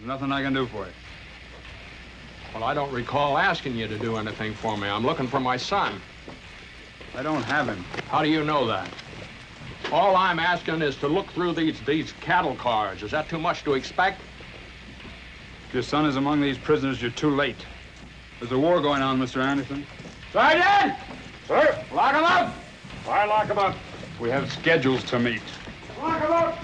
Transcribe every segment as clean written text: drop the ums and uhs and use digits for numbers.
Nothing I can do for you. Well, I don't recall asking you to do anything for me. I'm looking for my son. I don't have him. How do you know that? All I'm asking is to look through these cattle cars. Is that too much to expect? If your son is among these prisoners, you're too late. There's a war going on, Mr. Anderson. Sergeant! Sir? Lock him up! Why lock him up? We have schedules to meet. Lock him up!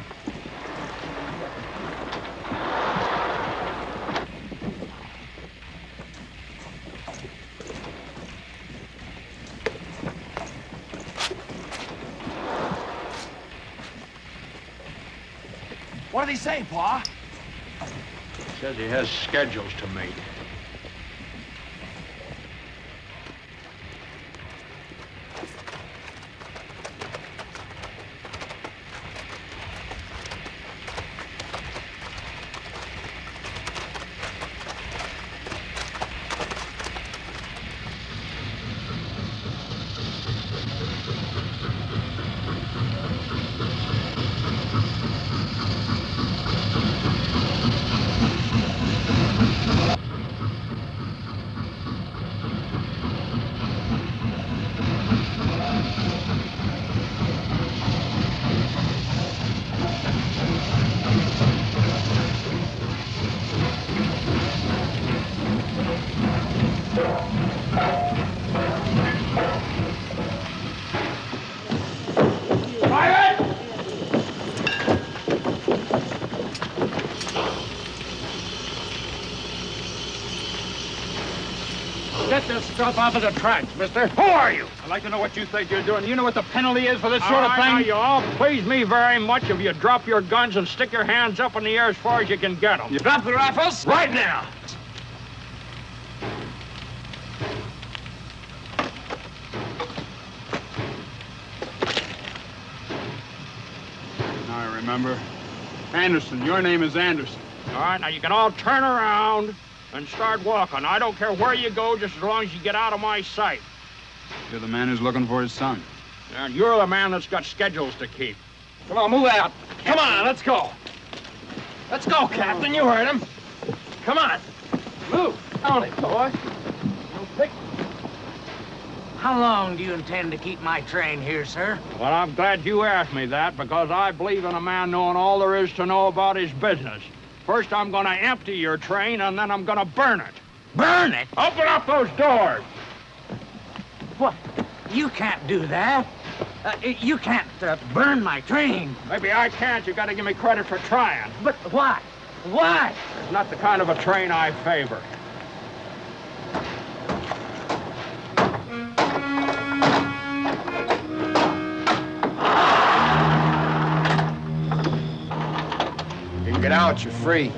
What did he say, Pa? Says he has schedules to meet. Get this stuff off of the tracks, mister. Who are you? I'd like to know what you think you're doing. You know what the penalty is for this sort of thing? Now, you all please me very much if you drop your guns and stick your hands up in the air as far as you can get them. You drop the rifles right now. Now I remember. Anderson, your name is Anderson. All right, now you can all turn around and start walking. I don't care where you go, just as long as you get out of my sight. You're the man who's looking for his son. And you're the man that's got schedules to keep. Come on, move out. Come on, let's go. Let's go, Captain. You heard him. Come on. Move. On it, boy. How long do you intend to keep my train here, sir? Well, I'm glad you asked me that, because I believe in a man knowing all there is to know about his business. First, I'm going to empty your train, and then I'm going to burn it. Burn it? Open up those doors. What? You can't do that. You can't burn my train. Maybe I can't. You got to give me credit for trying. But why? Why? It's not the kind of a train I favor. You can get out, you're free.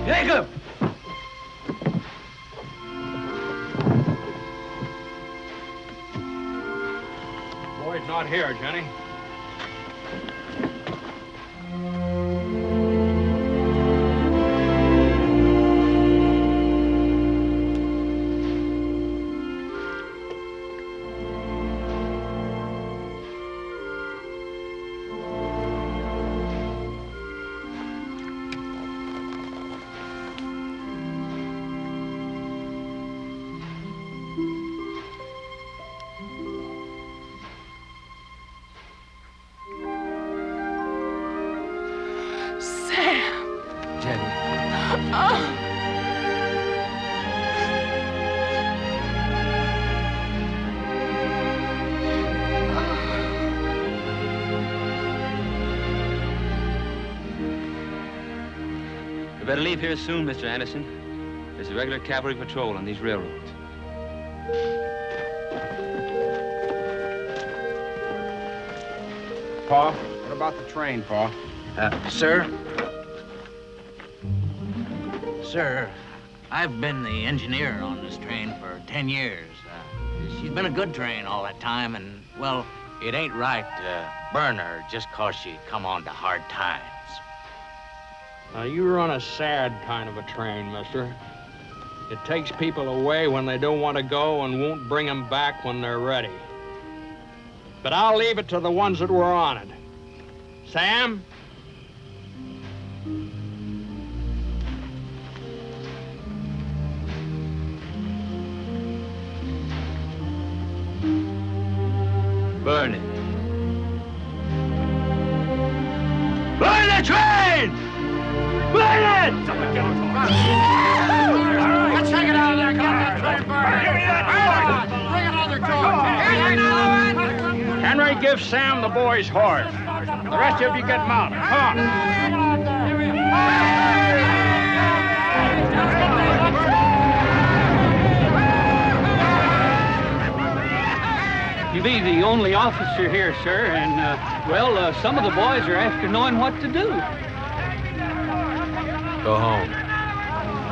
Jacob! Boy's not here, Jenny. better leave here soon, Mr. Anderson. There's a regular cavalry patrol on these railroads. Pa, what about the train, Pa? Sir? Sir, I've been the engineer on this train for 10 years. She's been a good train all that time, and, well, it ain't right to burn her just 'cause she come on to hard times. Now, you run a sad kind of a train, mister. It takes people away when they don't want to go and won't bring them back when they're ready. But I'll leave it to the ones that were on it. Sam? Burn it. Burn the train! Burn it! Let's take it out of there. Get that train burned. Bring another car. Henry, give Sam the boy's horse. The rest of you get mounted. Come on. You be the only officer here, sir, and, some of the boys are after knowing what to do. Go home.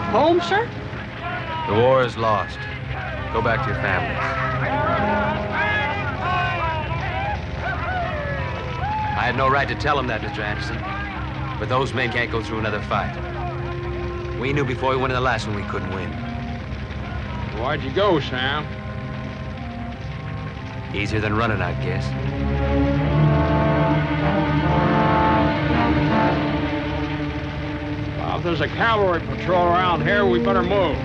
Home, sir? The war is lost. Go back to your families. I had no right to tell them that, Mr. Anderson. But those men can't go through another fight. We knew before we went in the last one we couldn't win. Why'd you go, Sam? Easier than running, I guess. Well, if there's a cavalry patrol around here, we better move.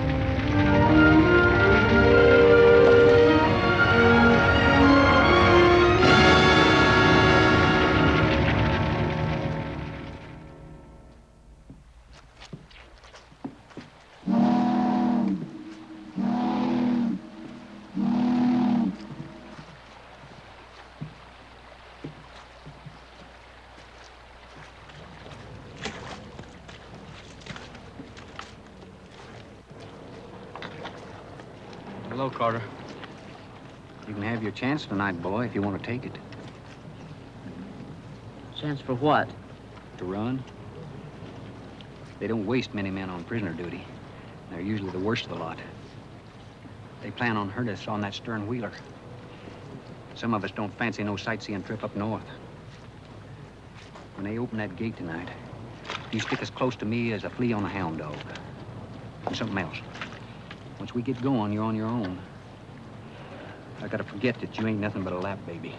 Hello, Carter. You can have your chance tonight, boy, if you want to take it. Chance for what? To run. They don't waste many men on prisoner duty. They're usually the worst of the lot. They plan on hurting us on that stern wheeler. Some of us don't fancy no sightseeing trip up north. When they open that gate tonight, you stick as close to me as a flea on a hound dog. And something else. Once we get going, you're on your own. I gotta forget that you ain't nothing but a lap baby.